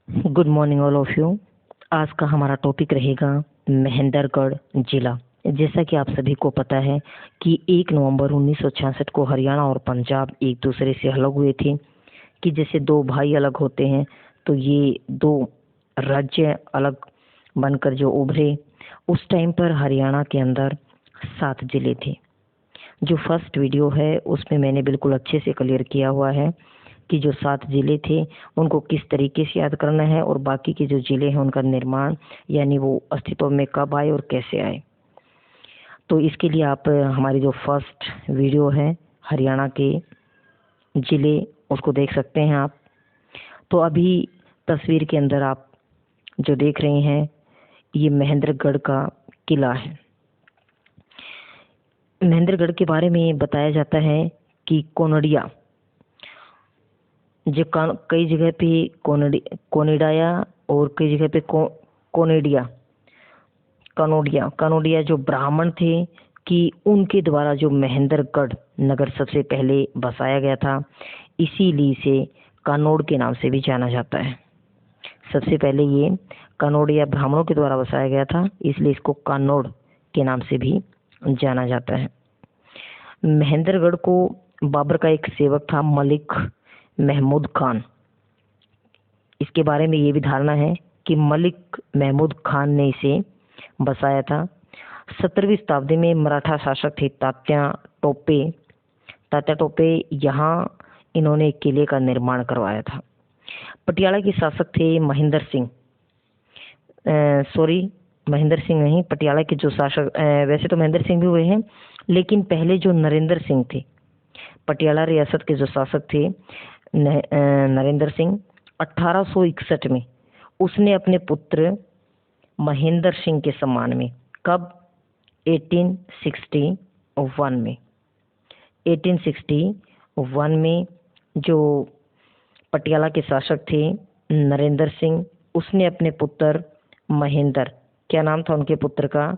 Good morning all of you. आज का हमारा टॉपिक रहेगा महेंद्रगढ़ जिला। जैसा कि आप सभी को पता है कि 1 नवंबर 1966 को हरियाणा और पंजाब एक दूसरे से अलग हुए थे। कि जैसे दो भाई अलग होते हैं तो ये दो राज्य अलग बनकर जो उभरे। उस टाइम पर हरियाणा के अंदर 7 जिले थे। जो फर्स्ट वीडियो है उसमें मैंने बिल्कुल अच्छे से क्लियर किया हुआ है कि जो 7 जिले थे उनको किस तरीके से याद करना है और बाकी के जो जिले हैं उनका निर्माण यानी वो अस्तित्व में कब आए और कैसे आए। तो इसके लिए आप हमारी जो फर्स्ट वीडियो है हरियाणा के जिले उसको देख सकते हैं आप। तो अभी तस्वीर के अंदर आप जो देख रहे हैं ये महेंद्रगढ़ का किला है। महेंद्रगढ़ के बारे में बताया जाता है कि कोनडिया जो कई जगह पे कोनिडाया और कई जगह पे कोनेडिया कनोडिया कनोडिया जो ब्राह्मण थे कि उनके द्वारा जो महेंद्रगढ़ नगर सबसे पहले बसाया गया था, इसीलिए इसे कनौड़ के नाम से भी जाना जाता है। सबसे पहले ये कनौड़िया ब्राह्मणों के द्वारा बसाया गया था, इसलिए इसको कनौड़ के नाम से भी जाना जाता है। महेंद्रगढ़ को बाबर का एक सेवक था मलिक महमूद खान। इसके बारे में ये भी धारणा है कि मलिक महमूद खान ने इसे बसाया था। 17वीं शताब्दी में मराठा शासक थे तात्या टोपे यहाँ इन्होंने किले का निर्माण करवाया था। पटियाला के शासक थे महेंद्र सिंह, महेंद्र सिंह नहीं, पटियाला के जो शासक, वैसे तो महेंद्र सिंह भी हुए हैं लेकिन पहले जो नरेंद्र सिंह थे, पटियाला रियासत के जो शासक थे नरेंद्र सिंह, 1861 में उसने अपने पुत्र महेंद्र सिंह के सम्मान में, कब 1861 में जो पटियाला के शासक थे नरेंद्र सिंह, उसने अपने पुत्र महेंद्र, क्या नाम था उनके पुत्र का,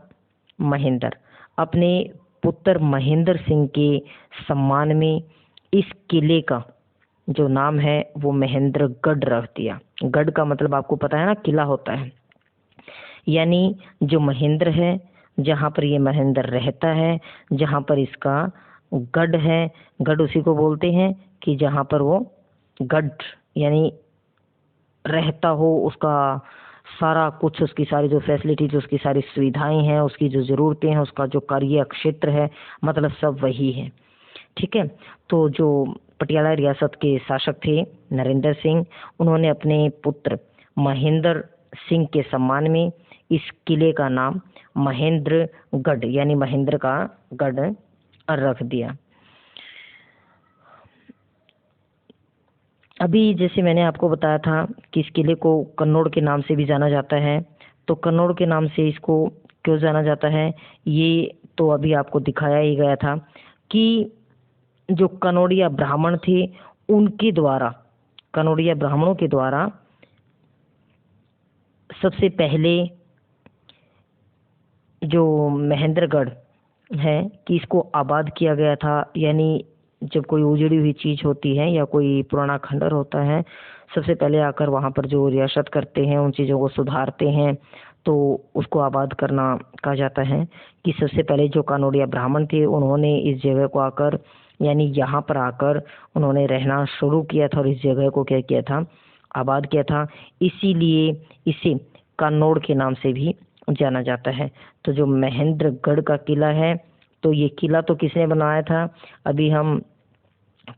महेंद्र, अपने पुत्र महेंद्र सिंह के सम्मान में इस किले का जो नाम है वो महेंद्रगढ़ रख दिया। गढ़ का मतलब आपको पता है ना, किला होता है। यानी जो महेंद्र है, जहाँ पर ये महेंद्र रहता है, जहाँ पर इसका गढ़ है, गढ़ उसी को बोलते हैं कि जहाँ पर वो गढ़ यानी रहता हो, उसका सारा कुछ, उसकी सारी जो फैसिलिटीज, उसकी सारी सुविधाएं हैं, उसकी जो ज़रूरतें हैं, उसका जो कार्य क्षेत्र है, मतलब सब वही है। ठीक है। तो जो पटियाला रियासत के शासक थे नरेंद्र सिंह, उन्होंने अपने पुत्र महेंद्र सिंह के सम्मान में इस किले का नाम महेंद्रगढ़ यानी महेंद्र का गढ़ रख दिया। अभी जैसे मैंने आपको बताया था कि इस किले को कन्नौड़ के नाम से भी जाना जाता है, तो कन्नौड़ के नाम से इसको क्यों जाना जाता है ये तो अभी आपको दिखाया ही गया था कि जो कनौड़िया ब्राह्मण थे उनके द्वारा, कनौड़िया ब्राह्मणों के द्वारा सबसे पहले जो महेंद्रगढ़ है कि इसको आबाद किया गया था। यानी जब कोई उजड़ी हुई चीज होती है या कोई पुराना खंडर होता है, सबसे पहले आकर वहां पर जो रियासत करते हैं, उन चीजों को सुधारते हैं, तो उसको आबाद करना कहा जाता है। कि सबसे पहले जो कानोड़िया ब्राह्मण थे उन्होंने इस जगह को आकर, यानी यहाँ पर आकर उन्होंने रहना शुरू किया था और इस जगह को क्या किया था, आबाद किया था। इसीलिए इसे कन्नौड़ के नाम से भी जाना जाता है। तो जो महेंद्रगढ़ का किला है, तो ये किला तो किसने बनाया था, अभी हम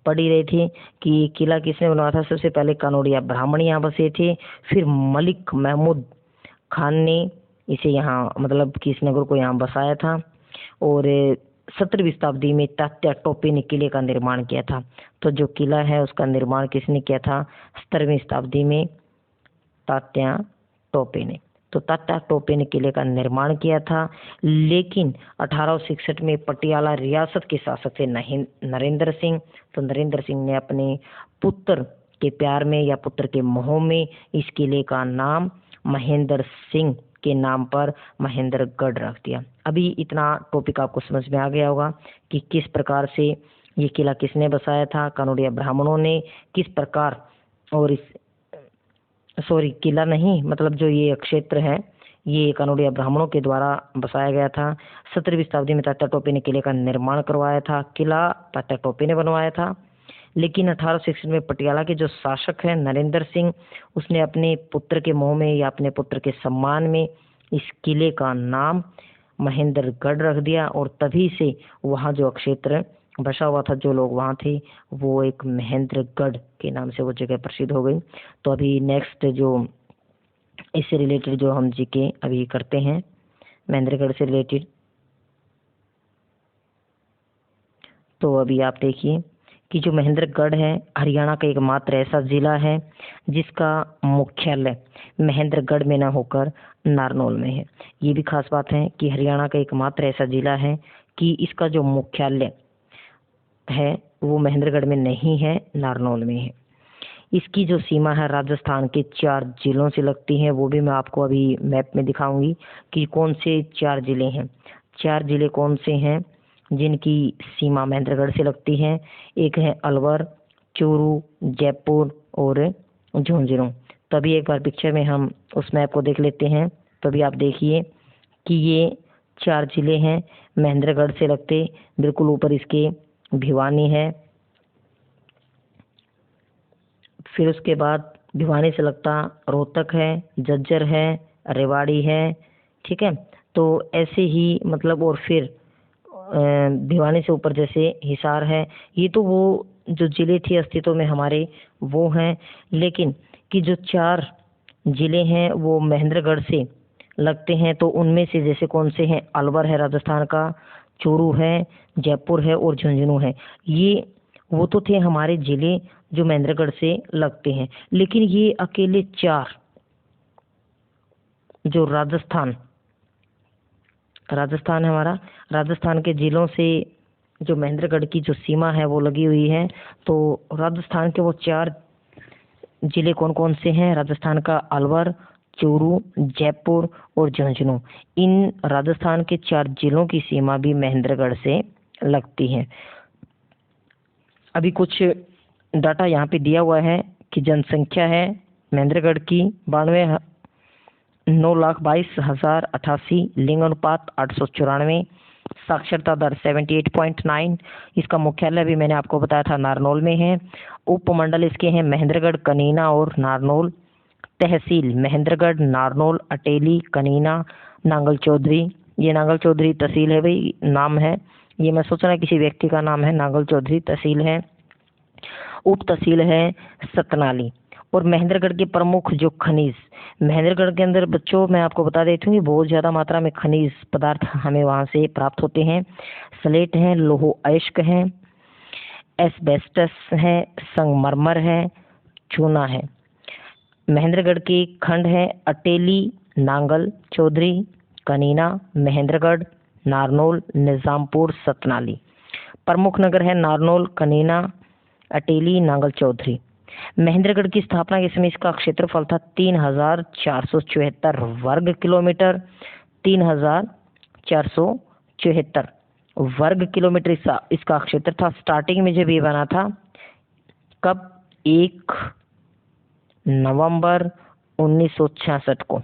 पढ़ ही रहे थे कि किला किसने बनाया था। सबसे पहले कनौड़िया ब्राह्मण यहाँ बसे थे, फिर मलिक महमूद खान ने इसे यहाँ, मतलब कि इस नगर को यहाँ बसाया था। और 17वीं शताब्दी में तात्या टोपे ने किले का निर्माण किया था। तो जो किला है उसका निर्माण किसने किया था, 17वीं शताब्दी में तात्या टोपे ने। तो तात्या टोपे ने किले का निर्माण किया था। लेकिन 1861 में पटियाला रियासत के शासक थे नरेंद्र सिंह, तो नरेंद्र सिंह ने अपने पुत्र के प्यार में या पुत्र के मोह में इस किले का नाम महेंद्र सिंह के नाम पर महेंद्रगढ़ रख दिया। अभी इतना टॉपिक आपको समझ में आ गया होगा कि किस प्रकार से ये किला किसने बसाया था, कनौड़िया ब्राह्मणों ने किस प्रकार, और इस सॉरी किला नहीं, मतलब जो ये क्षेत्र है ये कनौड़िया ब्राह्मणों के द्वारा बसाया गया था। 17वीं शताब्दी में तात्या टोपे ने किले का निर्माण करवाया था। किला तात्या टोपे ने बनवाया था, लेकिन 1861 में पटियाला के जो शासक है नरेंद्र सिंह, उसने अपने पुत्र के मोह में या अपने पुत्र के सम्मान में इस किले का नाम महेंद्रगढ़ रख दिया, और तभी से वहाँ जो क्षेत्र बसा हुआ था, जो लोग वहाँ थे, वो एक महेंद्रगढ़ के नाम से वो जगह प्रसिद्ध हो गई। तो अभी नेक्स्ट जो इससे रिलेटेड जो हम जीके अभी करते हैं महेंद्रगढ़ से रिलेटेड, तो अभी आप देखिए कि जो महेंद्रगढ़ है हरियाणा का एकमात्र ऐसा जिला है जिसका मुख्यालय महेंद्रगढ़ में न होकर नारनौल में है। ये भी खास बात है कि हरियाणा का एकमात्र ऐसा जिला है कि इसका जो मुख्यालय है वो महेंद्रगढ़ में नहीं है, नारनौल में है। इसकी जो सीमा है राजस्थान के 4 जिलों से लगती है, वो भी मैं आपको अभी मैप में दिखाऊंगी कि कौन से 4 जिले हैं। 4 जिले कौन से हैं जिनकी सीमा महेंद्रगढ़ से लगती है? एक है अलवर, चूरू, जयपुर और झुंझुनू। तभी एक बार पिक्चर में हम उस मैप को देख लेते हैं। तभी आप देखिए कि ये 4 जिले हैं महेंद्रगढ़ से लगते। बिल्कुल ऊपर इसके भिवानी है, फिर उसके बाद भिवानी से लगता रोहतक है, झज्जर है, रेवाड़ी है, ठीक है। तो ऐसे ही मतलब, और फिर भिवानी से ऊपर जैसे हिसार है। ये तो वो जो जिले थे अस्तित्व में हमारे वो हैं, लेकिन कि जो 4 जिले हैं वो महेंद्रगढ़ से लगते हैं। तो उनमें से जैसे कौन से हैं? अलवर है राजस्थान का, चूरू है, जयपुर है और झुंझुनू है। ये वो तो थे हमारे जिले जो महेंद्रगढ़ से लगते हैं, लेकिन ये अकेले 4 जो राजस्थान है हमारा, राजस्थान के जिलों से जो महेंद्रगढ़ की जो सीमा है वो लगी हुई है। तो राजस्थान के वो 4 जिले कौन कौन से हैं? राजस्थान का अलवर, चूरू, जयपुर और झुंझुनू। इन राजस्थान के 4 जिलों की सीमा भी महेंद्रगढ़ से लगती है। अभी कुछ डाटा यहाँ पे दिया हुआ है कि जनसंख्या है महेंद्रगढ़ की 9,22,088, लिंग अनुपात 894, साक्षरता दर 78.9। इसका मुख्यालय भी मैंने आपको बताया था नारनौल में है। उपमंडल इसके हैं महेंद्रगढ़, कनीना और नारनौल। तहसील महेंद्रगढ़, नारनौल, अटेली, कनीना, नांगल चौधरी। ये नांगल चौधरी तहसील है भाई, नाम है ये, मैं सोच रहा किसी व्यक्ति का नाम है। नांगल चौधरी तहसील है। उप तहसील है सतनाली। और महेंद्रगढ़ के प्रमुख जो खनिज, महेंद्रगढ़ के अंदर बच्चों मैं आपको बता देती हूँ कि बहुत ज़्यादा मात्रा में खनिज पदार्थ हमें वहाँ से प्राप्त होते हैं। स्लेट है, लोहो अयस्क है, एस्बेस्टस है, संगमरमर है, चूना है। महेंद्रगढ़ के खंड है अटेली, नांगल चौधरी, कनीना, महेंद्रगढ़, नारनौल, निजामपुर, सतनाली। प्रमुख नगर है नारनौल, कनीना, अटेली, नांगल चौधरी। महेंद्रगढ़ की स्थापना के समय इसका क्षेत्रफल था 3,474 वर्ग किलोमीटर। 3,474 वर्ग किलोमीटर इसका क्षेत्र था। स्टार्टिंग में जब ये बना था, कब? 1 नवंबर 1966 को,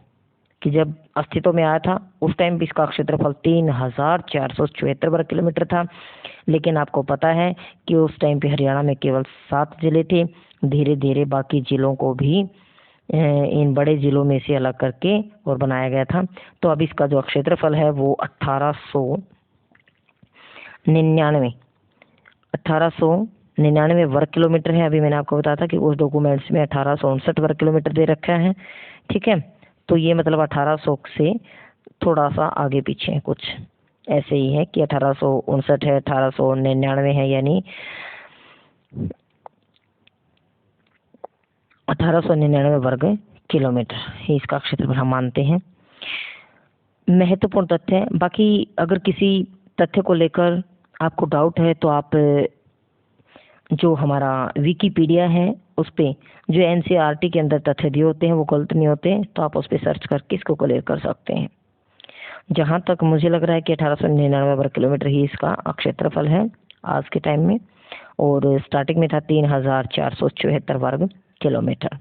कि जब अस्तित्व में आया था उस टाइम भी इसका क्षेत्रफल 3,474 वर्ग किलोमीटर था। लेकिन आपको पता है कि उस टाइम पे हरियाणा में केवल 7 जिले थे। धीरे धीरे बाकी जिलों को भी इन बड़े जिलों में से अलग करके और बनाया गया था। तो अब इसका जो क्षेत्रफल है वो 1899 वर्ग किलोमीटर है। अभी मैंने आपको बताया था कि उस डॉक्यूमेंट्स में 1859 वर्ग किलोमीटर दे रखा है, ठीक है। तो ये मतलब 1800 से थोड़ा सा आगे पीछे है, कुछ ऐसे ही है कि 1859 है, 1899 है, यानी 1899 वर्ग किलोमीटर ही इसका क्षेत्रफल हम मानते हैं। महत्वपूर्ण तथ्य है। बाकी अगर किसी तथ्य को लेकर आपको डाउट है तो आप जो हमारा विकिपीडिया है उस पे जो एनसीईआरटी के अंदर तथ्य दिए होते हैं वो गलत नहीं होते, तो आप उस पर सर्च करके इसको क्लियर कर सकते हैं। जहाँ तक मुझे लग रहा है कि 1899 वर्ग किलोमीटर ही इसका क्षेत्रफल है आज के टाइम में, और स्टार्टिंग में था 3,474 वर्ग किलोमीटर।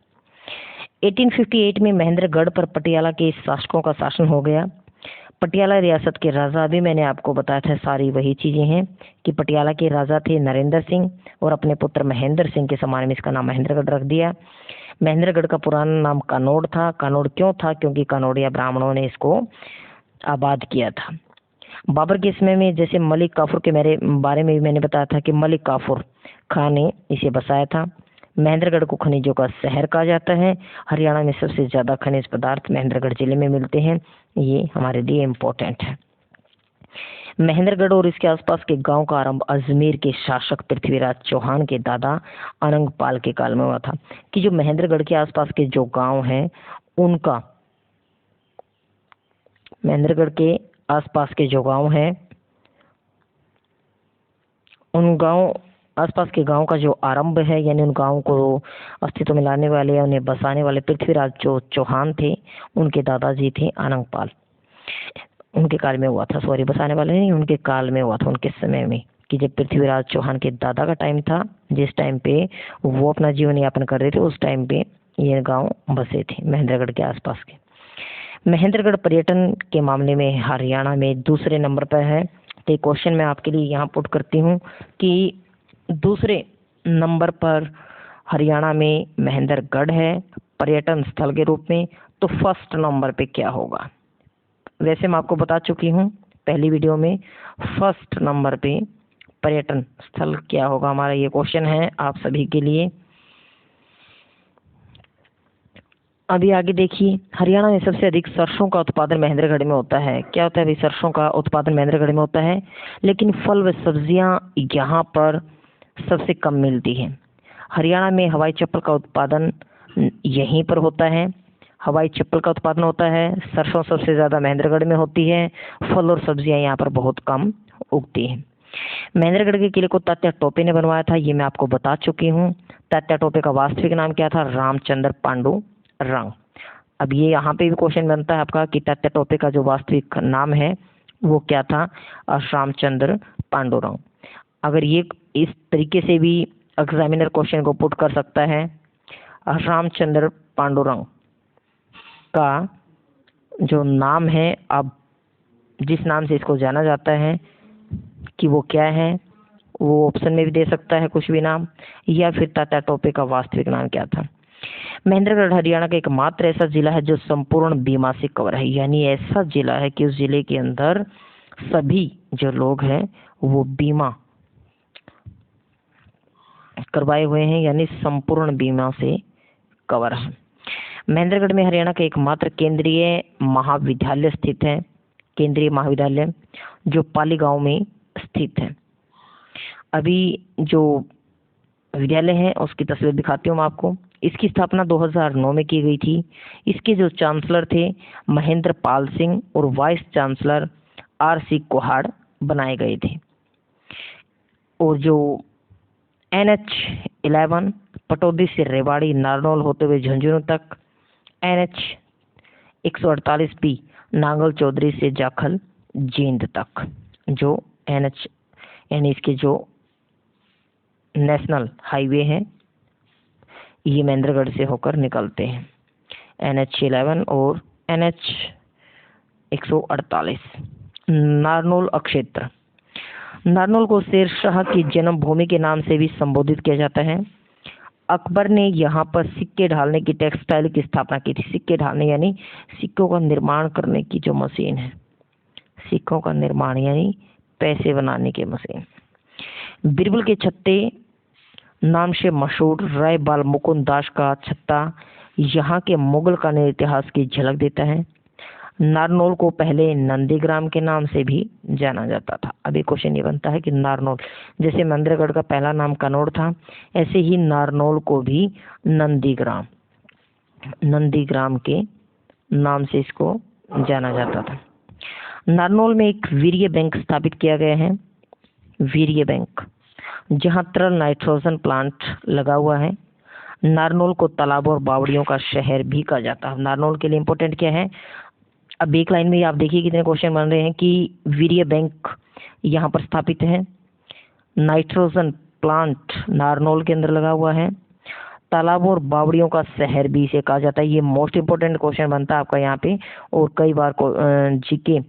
1858 में महेंद्रगढ़ पर पटियाला के शासकों का शासन हो गया। पटियाला रियासत के राजा, अभी मैंने आपको बताया था, सारी वही चीजें हैं कि पटियाला के राजा थे नरेंद्र सिंह और अपने पुत्र महेंद्र सिंह के सम्मान में इसका नाम महेंद्रगढ़ रख दिया। महेंद्रगढ़ का पुराना नाम कानोड़ था। कानोड़ क्यों था? क्योंकि कानोड़िया ब्राह्मणों ने इसको आबाद किया था। बाबर के समय में, जैसे मलिक काफूर के मेरे बारे में भी मैंने बताया था कि मलिक काफूर खान ने इसे बसाया था। महेंद्रगढ़ को खनिजों का शहर कहा जाता है। हरियाणा में सबसे ज्यादा खनिज पदार्थ महेंद्रगढ़ जिले में मिलते हैं, ये हमारे लिए इम्पोर्टेंट है। महेंद्रगढ़ और इसके आसपास के गांव का आरंभ अजमेर के शासक पृथ्वीराज चौहान के दादा अनंगपाल के काल में हुआ था। कि जो महेंद्रगढ़ के आसपास के जो गांव हैं उनका, महेंद्रगढ़ के आसपास के जो गांव हैं उन गांव आसपास के गांव का जो आरंभ है, यानी उन गांव को अस्तित्व में लाने वाले या उन्हें बसाने वाले पृथ्वीराज जो चौहान थे, उनके दादाजी थे अनंगपाल। उनके काल में हुआ था, सॉरी, बसाने वाले नहीं, उनके काल में हुआ था, उनके समय में, कि जब पृथ्वीराज चौहान के दादा का टाइम था, जिस टाइम पे वो अपना जीवन यापन कर रहे थे, उस टाइम पे ये गांव बसे थे महेंद्रगढ़ के आसपास के। महेंद्रगढ़ पर्यटन के मामले में हरियाणा में दूसरे नंबर पर है। तो एक क्वेश्चन मैं आपके लिए यहाँ पुट करती हूँ कि दूसरे नंबर पर हरियाणा में महेंद्रगढ़ है पर्यटन स्थल के रूप में, तो फर्स्ट नंबर पे क्या होगा? वैसे मैं आपको बता चुकी हूँ पहली वीडियो में, फर्स्ट नंबर पे पर्यटन स्थल क्या होगा हमारा, ये क्वेश्चन है आप सभी के लिए। अभी आगे देखिए, हरियाणा में सबसे अधिक सरसों का उत्पादन महेंद्रगढ़ में होता है। क्या होता है भाई? सरसों का उत्पादन महेंद्रगढ़ में होता है, लेकिन फल व सब्जियां यहाँ पर सबसे कम मिलती है। हरियाणा में हवाई चप्पल का उत्पादन यहीं पर होता है, हवाई चप्पल का उत्पादन होता है। सरसों सबसे ज़्यादा महेंद्रगढ़ में होती है, फल और सब्जियां यहाँ पर बहुत कम उगती हैं। महेंद्रगढ़ के किले को तात्या टोपे ने बनवाया था, ये मैं आपको बता चुकी हूँ। तात्या टोपे का वास्तविक नाम क्या था? रामचंद्र पांडु रंग। अब ये यहाँ पे भी क्वेश्चन बनता है आपका कि तात्या टोपे का जो वास्तविक नाम है वो क्या था? रामचंद्र पांडुरंग। अगर ये इस तरीके से भी एग्जामिनर क्वेश्चन को पुट कर सकता है, रामचंद्र पांडुरंग का जो नाम है, अब जिस नाम से इसको जाना जाता है कि वो क्या है, वो ऑप्शन में भी दे सकता है कुछ भी नाम, या फिर तात्या टोपे का वास्तविक नाम क्या था। महेंद्रगढ़ हरियाणा का एकमात्र ऐसा जिला है जो संपूर्ण बीमा से कवर है, यानी ऐसा जिला है कि उस जिले के अंदर सभी जो लोग हैं वो बीमा करवाए हुए हैं, यानी संपूर्ण बीमा से कवर है। महेंद्रगढ़ में हरियाणा का एकमात्र केंद्रीय महाविद्यालय स्थित है, केंद्रीय महाविद्यालय जो पाली गांव में स्थित है। अभी जो विद्यालय है उसकी तस्वीर दिखाती हूँ मैं आपको। इसकी स्थापना 2009 में की गई थी। इसके जो चांसलर थे महेंद्र पाल सिंह और वाइस चांसलर RC कोहाड़ बनाए गए थे। और जो NH11 पटौदी से रेवाड़ी नारनौल होते हुए झुंझुनू तक, NH 148B नांगल चौधरी से जाखल जींद तक, जो NH यानी इसके जो नेशनल हाईवे हैं ये महेंद्रगढ़ से होकर निकलते हैं, NH11 और NH 148। नारनौल अक्षेत्र, नारनौल को शेरशाह की जन्मभूमि के नाम से भी संबोधित किया जाता है। अकबर ने यहाँ पर सिक्के ढालने की टेक्सटाइल की स्थापना की थी। सिक्के ढालने यानी सिक्कों का निर्माण करने की जो मशीन है, सिक्कों का निर्माण यानी पैसे बनाने की मशीन। बिरबल के छत्ते नाम से मशहूर राय बाल मुकुंद दास का छत्ता यहाँ के मुगल कालीन इतिहास की झलक देता है। नारनौल को पहले नंदीग्राम के नाम से भी जाना जाता था। अभी क्वेश्चन ये बनता है कि नारनौल, जैसे महेंद्रगढ़ का पहला नाम कनौड़ था, ऐसे ही नारनौल को भी नंदीग्राम के नाम से इसको जाना जाता था। नारनौल में एक वीर्य बैंक स्थापित किया गया है, वीर्य बैंक, जहां तरल नाइट्रोजन प्लांट लगा हुआ है। नारनौल को तालाबों और बावड़ियों का शहर भी कहा जाता है। नारनौल के लिए इंपॉर्टेंट क्या है? अब एक लाइन में आप देखिए कितने क्वेश्चन बन रहे हैं कि वीर्य बैंक यहाँ पर स्थापित है, नाइट्रोजन प्लांट नारनौल के अंदर लगा हुआ है, तालाबों और बावड़ियों का शहर भी इसे कहा जाता है। ये मोस्ट इंपोर्टेंट क्वेश्चन बनता है आपका यहाँ पे, और कई बार जीके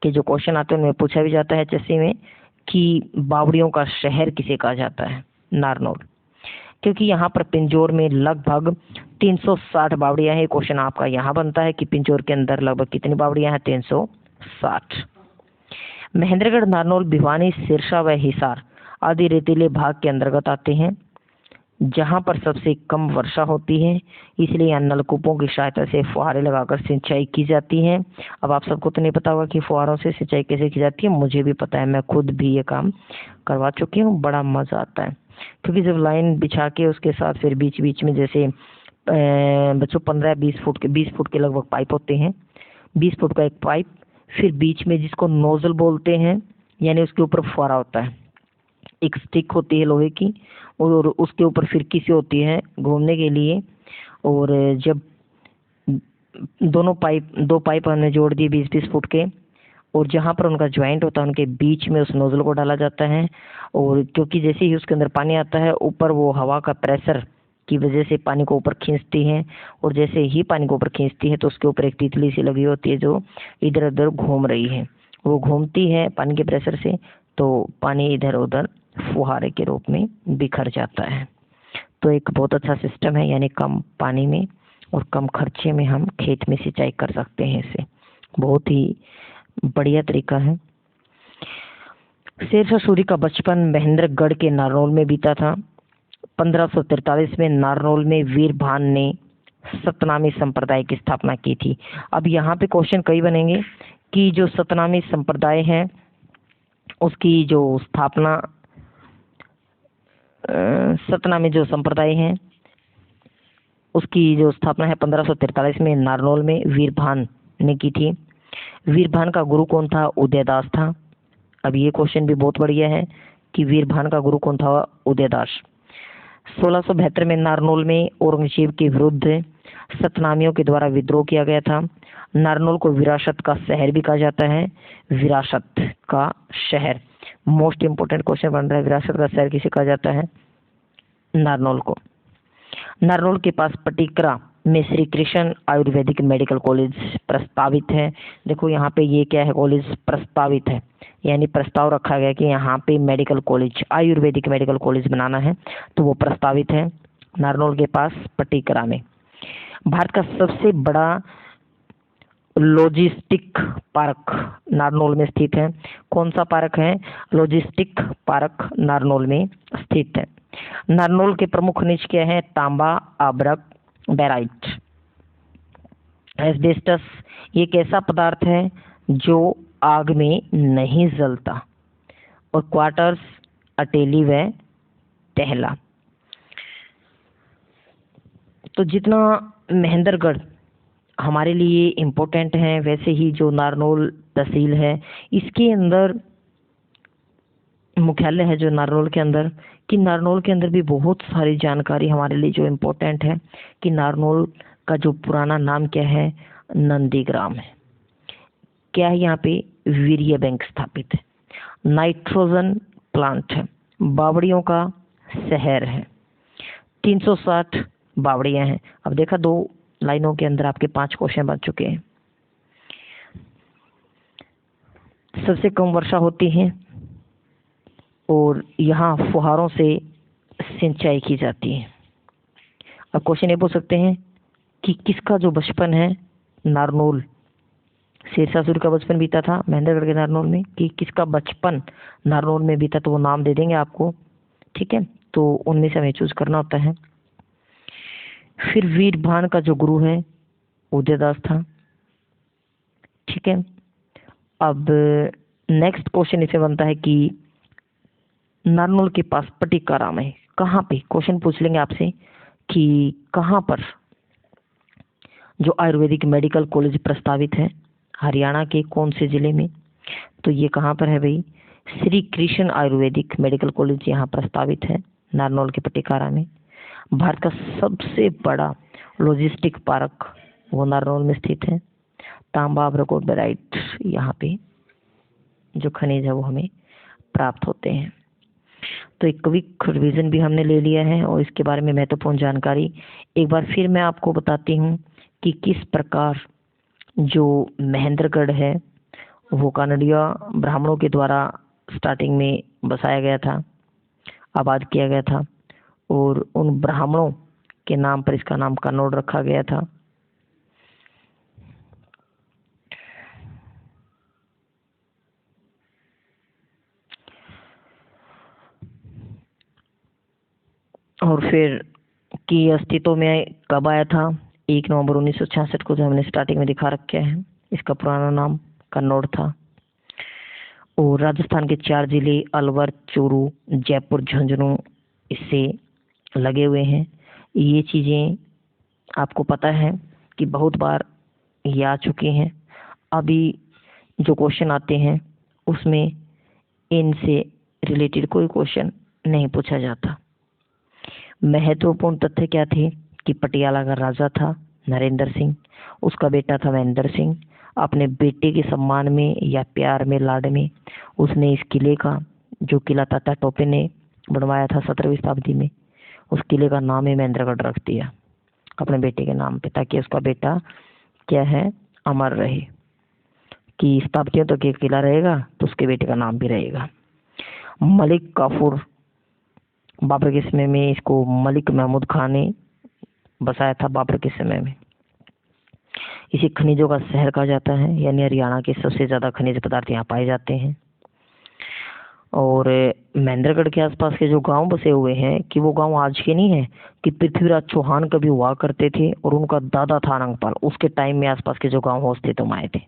के जो क्वेश्चन आते हैं उनमें पूछा भी जाता है एचएससी में कि बावड़ियों का शहर किसे कहा जाता है। नारनौल, क्योंकि यहाँ पर पिंजौर में लगभग 360 बावड़ियां हैं। क्वेश्चन आपका यहाँ बनता है कि पिंजौर के अंदर लगभग कितनी बावड़ियां हैं, 360। महेंद्रगढ़, नारनौल, भिवानी, सिरसा व हिसार आदि रेतीले भाग के अंतर्गत आते हैं, जहां पर सबसे कम वर्षा होती है, इसलिए यहाँ नलकूपों की सहायता से फुहारे लगाकर सिंचाई की जाती है। अब आप सबको तो नहीं पता होगा कि फुहारों से सिंचाई कैसे की जाती है, मुझे भी पता है, मैं खुद भी ये काम करवा चुकी हूँ। बड़ा मजा आता है, क्योंकि जब लाइन बिछा के उसके साथ फिर बीच बीच में जैसे बच्चों 15-20 फुट के लगभग पाइप होते हैं, 20 फुट का एक पाइप, फिर बीच में जिसको नोजल बोलते हैं, यानी उसके ऊपर फुहारा होता है, एक स्टिक होती है लोहे की, और उसके ऊपर फिरकी सी होती है घूमने के लिए। और जब दो पाइप हमने जोड़ दिए 20-20 फुट के, और जहाँ पर उनका ज्वाइंट होता है उनके बीच में उस नोजल को डाला जाता है। और क्योंकि जैसे ही उसके अंदर पानी आता है, ऊपर वो हवा का प्रेशर की वजह से पानी को ऊपर खींचती है, और जैसे ही पानी को ऊपर खींचती है तो उसके ऊपर एक तितली सी लगी होती है जो इधर उधर घूम रही है। वो घूमती है पानी के प्रेशर से, तो पानी इधर उधर फुहारे के रूप में बिखर जाता है। तो एक बहुत अच्छा सिस्टम है, यानी कम पानी में और कम खर्चे में हम खेत में सिंचाई कर सकते हैं। इससे बहुत ही बढ़िया तरीका है। शेरशाह सूरी का बचपन महेंद्रगढ़ के नारनौल में बीता था। 1543 में नारनौल में वीरभान ने सतनामी संप्रदाय की स्थापना की थी। अब यहाँ पे क्वेश्चन कई बनेंगे कि जो सतनामी संप्रदाय है उसकी जो स्थापना, सतनामी जो संप्रदाय है उसकी जो स्थापना है 1543 में नारनौल में वीरभान ने की थी। वीरभान का गुरु कौन था? उदयदास था। अब ये क्वेश्चन भी बहुत बढ़िया है कि वीरभान का गुरु कौन था? उदयदास। 1672 में नारनौल में औरंगजेब के विरुद्ध सतनामियों के द्वारा विद्रोह किया गया था। नारनौल को विरासत का शहर भी कहा जाता है। विरासत का शहर, मोस्ट इंपोर्टेंट क्वेश्चन बन रहा है, विरासत का शहर किसे कहा जाता है? नारनौल को। नारनौल के पास पटिकरा में श्री कृष्ण आयुर्वेदिक मेडिकल कॉलेज प्रस्तावित है। देखो यहाँ पे ये क्या है, कॉलेज प्रस्तावित है, यानी प्रस्ताव रखा गया कि यहाँ पे medical college, ayurvedic medical college बनाना है, तो वो प्रस्तावित है नारनौल के पास पटिकरा में। भारत का सबसे बड़ा लॉजिस्टिक पार्क नारनौल में स्थित है। कौन सा पार्क है? लॉजिस्टिक पार्क नारनौल में स्थित है। नारनौल के प्रमुख खनिज क्या है? तांबा, अभ्रक, बेराइट। एस्बेस्टस ये एक ऐसा पदार्थ है जो आग में नहीं जलता। और क्वार्टर्स, अटेली व टहला। तो जितना महेंद्रगढ़ हमारे लिए इम्पोर्टेंट है, वैसे ही जो नारनौल तहसील है इसके अंदर मुख्यालय है जो नारनौल के अंदर, कि नारनौल के अंदर भी बहुत सारी जानकारी हमारे लिए जो इम्पोर्टेंट है कि नारनौल का जो पुराना नाम क्या है? नंदीग्राम है। क्या है यहाँ पे? वीर्य बैंक स्थापित है। नाइट्रोजन प्लांट है। बावड़ियों का शहर है। 360 बावड़ियां हैं। अब देखा, 2 लाइनों के अंदर आपके 5 क्वेश्चन बन चुके हैं। सबसे कम वर्षा होती है और यहाँ फुहारों से सिंचाई की जाती है। अब क्वेश्चन ये पूछ सकते हैं कि किसका जो बचपन है नारनौल, शेरशाह सूरी का बचपन बीता था महेंद्रगढ़ के नारनौल में, कि किसका बचपन नारनौल में बीता, तो वो नाम दे देंगे आपको, ठीक है। तो उनमें से हमें चूज करना होता है। फिर वीरभान का जो गुरु है उदयदास था, ठीक है। अब नेक्स्ट क्वेश्चन इसे बनता है कि नारनौल के पास पटिकाराम है, कहाँ पे? क्वेश्चन पूछ लेंगे आपसे कि कहाँ पर जो आयुर्वेदिक मेडिकल कॉलेज प्रस्तावित है, हरियाणा के कौन से जिले में? तो ये कहाँ पर है भाई? श्री कृष्ण आयुर्वेदिक मेडिकल कॉलेज यहाँ प्रस्तावित है नारनौल के पटिकारा में। भारत का सबसे बड़ा लॉजिस्टिक पार्क वो नारनौल में स्थित है। तांबा, अभ्रक और बेराइट यहाँ पे जो खनिज है वो हमें प्राप्त होते हैं। तो एक क्विक रिवीजन भी हमने ले लिया है और इसके बारे में महत्वपूर्ण जानकारी एक बार फिर मैं आपको बताती हूँ कि किस प्रकार जो महेंद्रगढ़ है वो कन्नड़िया ब्राह्मणों के द्वारा स्टार्टिंग में बसाया गया था, आबाद किया गया था और उन ब्राह्मणों के नाम पर इसका नाम कन्नौड़ रखा गया था। और फिर कि अस्तित्व में कब आया था, 1 नवंबर 1966 को, जो हमने स्टार्टिंग में दिखा रखे हैं। इसका पुराना नाम कन्नौड़ था। और राजस्थान के 4 जिले अलवर, चूरू, जयपुर, झुंझुनू इससे लगे हुए हैं। ये चीज़ें आपको पता है कि बहुत बार ये आ चुकी हैं। अभी जो क्वेश्चन आते हैं उसमें इनसे रिलेटेड कोई क्वेश्चन नहीं पूछा जाता। महत्वपूर्ण तथ्य क्या थे कि पटियाला का राजा था नरेंद्र सिंह, उसका बेटा था महेंद्र सिंह। अपने बेटे के सम्मान में या प्यार में, लाड में, उसने इस किले का, जो किला तात्या टोपे ने बनवाया था 17वीं शताब्दी में, उस किले का नाम ही महेंद्रगढ़ रख दिया अपने बेटे के नाम पे, ताकि उसका बेटा क्या है, अमर रहे, कि शताब्दियों तक ये किला रहेगा तो उसके बेटे का नाम भी रहेगा। मलिक काफूर, बाबर के समय में इसको मलिक महमूद खान ने बसाया था बाबर के समय में। इसे खनिजों का शहर कहा जाता है, यानी हरियाणा के सबसे ज़्यादा खनिज पदार्थ यहाँ पाए जाते हैं। और महेंद्रगढ़ के आसपास के जो गांव बसे हुए हैं, कि वो गांव आज के नहीं है, कि पृथ्वीराज चौहान कभी हुआ करते थे और उनका दादा था अनंगपाल, उसके टाइम में आसपास के जो गांव अस्तित्व में आए थे।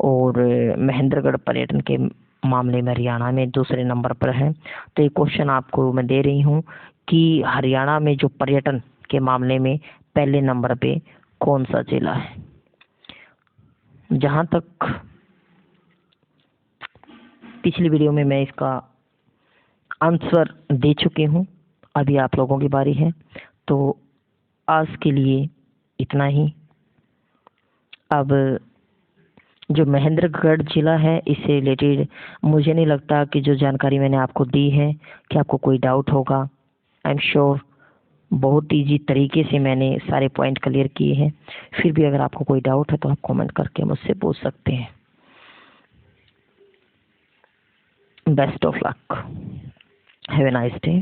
और महेंद्रगढ़ पर्यटन के मामले में हरियाणा में दूसरे नंबर पर है। तो ये क्वेश्चन आपको मैं दे रही हूँ कि हरियाणा में जो पर्यटन के मामले में पहले नंबर पे कौन सा जिला है। जहाँ तक पिछली वीडियो में मैं इसका आंसर दे चुकी हूँ, अभी आप लोगों की बारी है। तो आज के लिए इतना ही। अब जो महेंद्रगढ़ जिला है, इससे रिलेटेड मुझे नहीं लगता कि जो जानकारी मैंने आपको दी है कि आपको कोई डाउट होगा। आई एम श्योर बहुत ईजी तरीके से मैंने सारे पॉइंट क्लियर किए हैं। फिर भी अगर आपको कोई डाउट है तो आप कमेंट करके मुझसे पूछ सकते हैं। Best of luck, have a nice day.